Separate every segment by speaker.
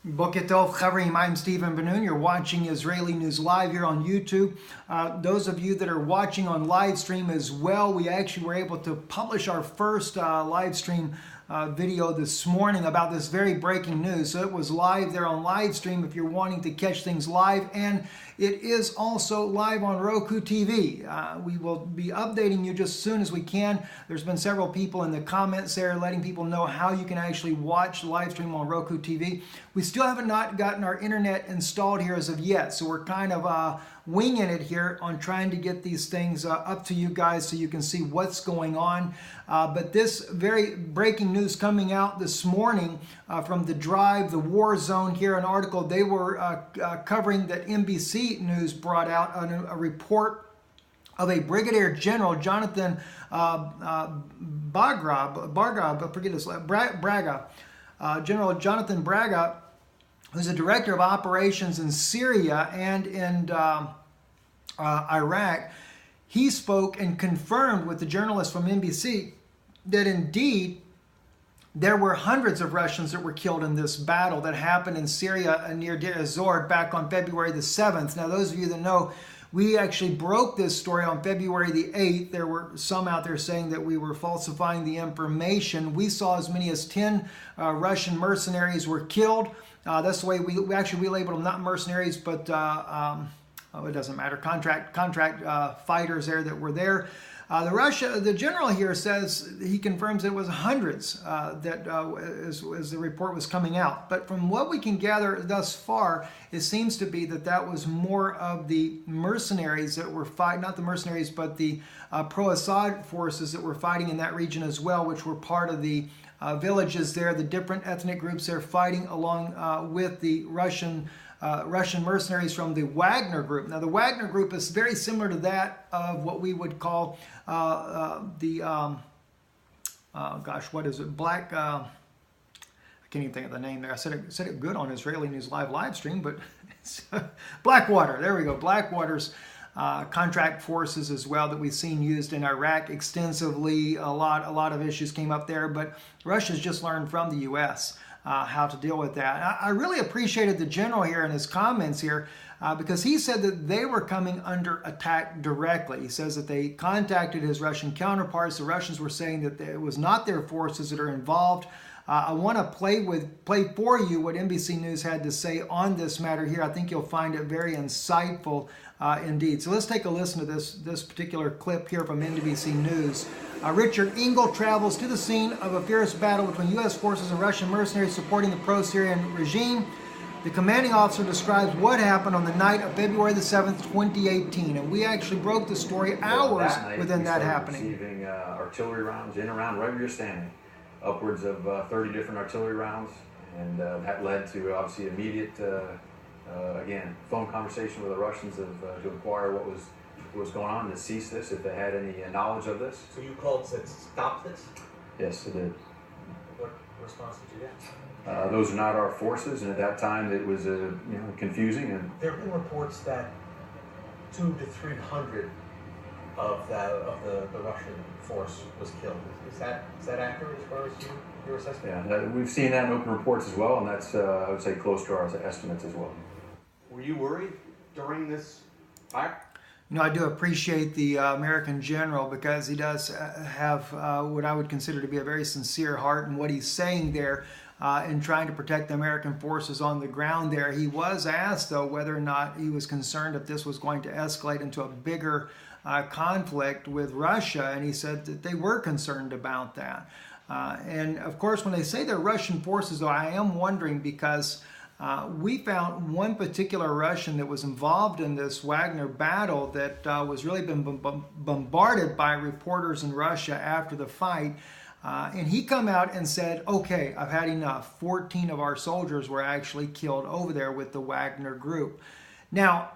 Speaker 1: Boker Tov, Chaverim. I'm Stephen Ben-Nun. You're watching Israeli News Live here on YouTube. Those of you that are watching on live stream as well, we actually were able to publish our first live stream video this morning about this very breaking news. So it was live there on live stream if you're wanting to catch things live, and it is also live on Roku TV. We will be updating you just as soon as we can. There's been several people in the comments there letting people know how you can actually watch the live stream on Roku TV. We still haven't not gotten our internet installed here as of yet, so we're kind of winging it here on trying to get these things up to you guys so you can see what's going on. But this very breaking news coming out this morning from The Drive, the War Zone here, an article they were covering that NBC News brought out, a report of a Brigadier General, Jonathan Braga, General Jonathan Braga, who's a director of operations in Syria and in Iraq. He spoke and confirmed with the journalist from NBC that indeed there were hundreds of Russians that were killed in this battle that happened in Syria near Deir ez-Zor back on February the 7th. Now, those of you that know, we actually broke this story on February the 8th. There were some out there saying that we were falsifying the information. We saw as many as 10 Russian mercenaries were killed. That's the way we labeled them, not mercenaries, but it doesn't matter, contract fighters there that were there. The general here says he confirms it was hundreds as the report was coming out. But from what we can gather thus far, it seems to be that was more of the mercenaries that were fighting, not the mercenaries, but the pro-Assad forces that were fighting in that region as well, which were part of the villages there, the different ethnic groups there fighting along with the Russian mercenaries from the Wagner Group. Now, the Wagner Group is very similar to that of what we would call what is it? Black. I can't even think of the name there. I said it good on Israeli News live stream, but it's Blackwater. There we go. Blackwater's contract forces as well that we've seen used in Iraq extensively. A lot of issues came up there, but Russia's just learned from the U.S. How to deal with that. I really appreciated the general here in his comments here because he said that they were coming under attack directly. He says that they contacted his Russian counterparts. The Russians were saying that it was not their forces that are involved. I want to play for you what NBC News had to say on this matter here. I think you'll find it very insightful indeed. So let's take a listen to this particular clip here from NBC News. Richard Engel travels to the scene of a fierce battle between U.S. forces and Russian mercenaries supporting the pro-Syrian regime. The commanding officer describes what happened on the night of February the 7th, 2018. And we actually broke the story hours within that happening.
Speaker 2: Receiving artillery rounds in around right where you're standing. Upwards of 30 different artillery rounds. And that led to obviously immediate, again, phone conversation with the Russians to inquire what was going on, to cease this, if they had any knowledge of this.
Speaker 3: So you called and said, stop this?
Speaker 2: Yes, they did.
Speaker 3: What response did you get?
Speaker 2: Those are not our forces, and at that time it was confusing. And
Speaker 3: there have been reports that 200 to 300 of the Russian force was killed. Is that accurate as far as your assessment?
Speaker 2: Yeah, we've seen that in open reports as well, and that's I would say close to our estimates as well.
Speaker 4: Were you worried during this fire?
Speaker 1: You know, I do appreciate the American general because he does have what I would consider to be a very sincere heart in what he's saying there in trying to protect the American forces on the ground there. He was asked, though, whether or not he was concerned if this was going to escalate into a bigger conflict with Russia, and he said that they were concerned about that. And, of course, when they say they're Russian forces, though, I am wondering because we found one particular Russian that was involved in this Wagner battle that was really been bombarded by reporters in Russia after the fight. And he come out and said, okay, I've had enough. 14 of our soldiers were actually killed over there with the Wagner Group. Now,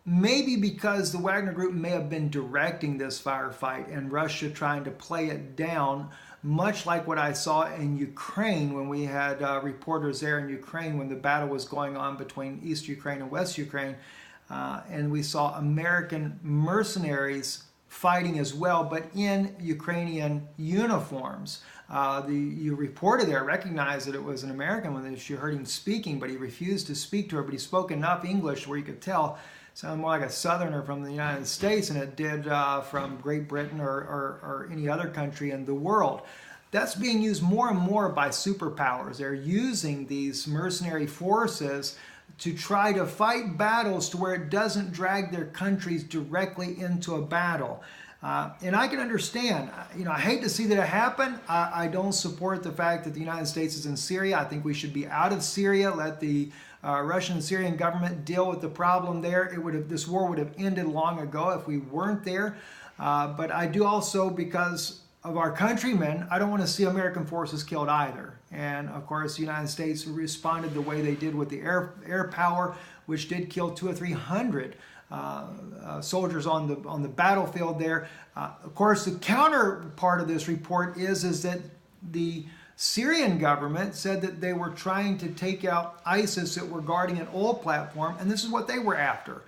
Speaker 1: maybe because the Wagner Group may have been directing this firefight and Russia trying to play it down, much like what I saw in Ukraine when we had reporters there in Ukraine when the battle was going on between East Ukraine and West Ukraine. And we saw American mercenaries fighting as well, but in Ukrainian uniforms. You reporter there recognized that it was an American when she heard him speaking, but he refused to speak to her. But he spoke enough English where you could tell it sounded more like a Southerner from the United States than it did from Great Britain or any other country in the world. That's being used more and more by superpowers. They're using these mercenary forces to try to fight battles to where it doesn't drag their countries directly into a battle. And I can understand, I hate to see that it happen. I don't support the fact that the United States is in Syria. I think we should be out of Syria, let the Russian and Syrian government deal with the problem there. This war would have ended long ago if we weren't there. But I do also, because of our countrymen, I don't want to see American forces killed either. And of course, the United States responded the way they did with the air power, which did kill 200 or 300 soldiers on the battlefield there. Of course, the counterpart of this report is that the Syrian government said that they were trying to take out ISIS that were guarding an oil platform, and this is what they were after.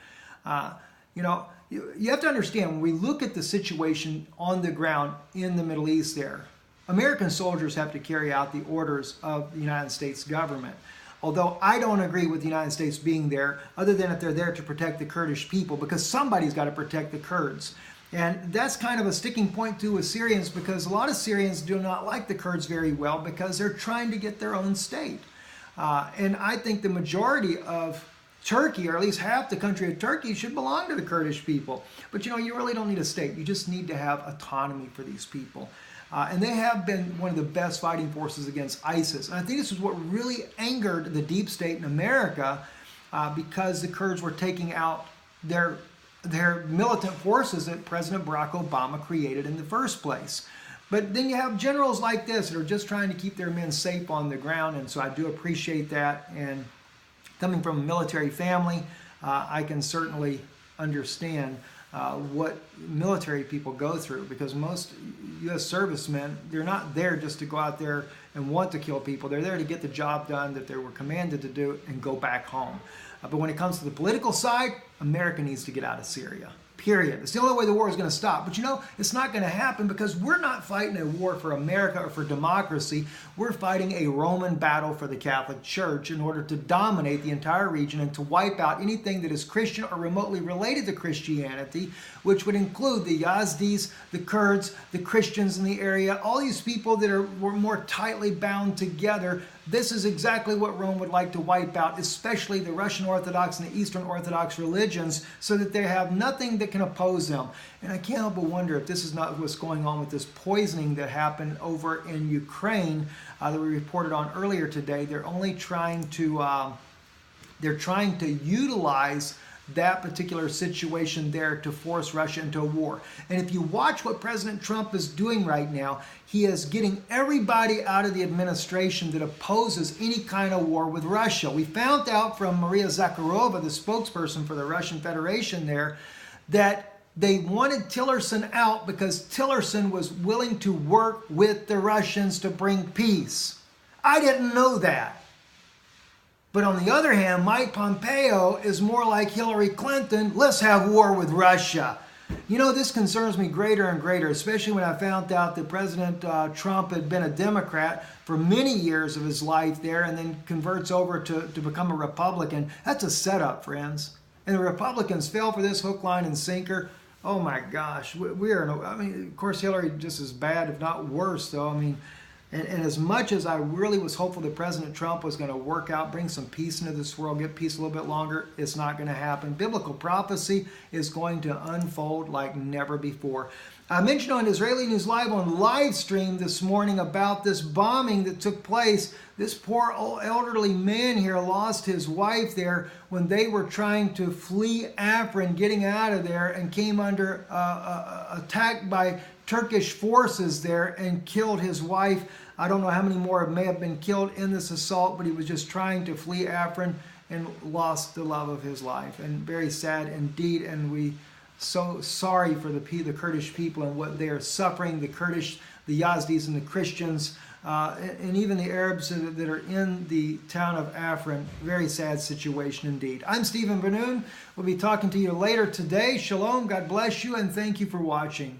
Speaker 1: You have to understand, when we look at the situation on the ground in the Middle East there, American soldiers have to carry out the orders of the United States government. Although I don't agree with the United States being there, other than if they're there to protect the Kurdish people, because somebody's got to protect the Kurds. And that's kind of a sticking point too with Syrians, because a lot of Syrians do not like the Kurds very well because they're trying to get their own state. And I think the majority of Turkey, or at least half the country of Turkey, should belong to the Kurdish people. But you really don't need a state. You just need to have autonomy for these people. And they have been one of the best fighting forces against ISIS. And I think this is what really angered the deep state in America, because the Kurds were taking out their militant forces that President Barack Obama created in the first place. But then you have generals like this that are just trying to keep their men safe on the ground. And so I do appreciate that. And coming from a military family, I can certainly understand what military people go through, because most U.S. servicemen, they're not there just to go out there and want to kill people. They're there to get the job done that they were commanded to do and go back home. But when it comes to the political side, America needs to get out of Syria. Period. It's the only way the war is going to stop. But it's not going to happen, because we're not fighting a war for America or for democracy. We're fighting a Roman battle for the Catholic Church in order to dominate the entire region and to wipe out anything that is Christian or remotely related to Christianity, which would include the Yazdis, the Kurds, the Christians in the area, all these people that were more tightly bound together. This is exactly what Rome would like to wipe out, especially the Russian Orthodox and the Eastern Orthodox religions, so that they have nothing that can oppose them. And I can't help but wonder if this is not what's going on with this poisoning that happened over in Ukraine that we reported on earlier today. They're only trying to utilize that particular situation there to force Russia into a war. And if you watch what President Trump is doing right now, he is getting everybody out of the administration that opposes any kind of war with Russia. We found out from Maria Zakharova, the spokesperson for the Russian Federation there, that they wanted Tillerson out because Tillerson was willing to work with the Russians to bring peace. I didn't know that. But on the other hand, Mike Pompeo is more like Hillary Clinton. Let's have war with Russia. This concerns me greater and greater, especially when I found out that President Trump had been a Democrat for many years of his life there, and then converts over to become a Republican. That's a setup, friends. And the Republicans fell for this hook, line, and sinker. Oh my gosh. Of course, Hillary just as bad, if not worse, though. And as much as I really was hopeful that President Trump was going to work out, bring some peace into this world, get peace a little bit longer, it's not going to happen. Biblical prophecy is going to unfold like never before. I mentioned on Israeli News Live on live stream this morning about this bombing that took place. This poor old elderly man here lost his wife there when they were trying to flee Afrin, getting out of there, and came under attack by Turkish forces there and killed his wife. I don't know how many more may have been killed in this assault, but he was just trying to flee Afrin and lost the love of his life. And very sad indeed. And we so sorry for the Kurdish people and what they are suffering, the Kurdish, the Yazdis, and the Christians, and even the Arabs that are in the town of Afrin. Very sad situation indeed. I'm Stephen Benoon. We'll be talking to you later today. Shalom, God bless you, and thank you for watching.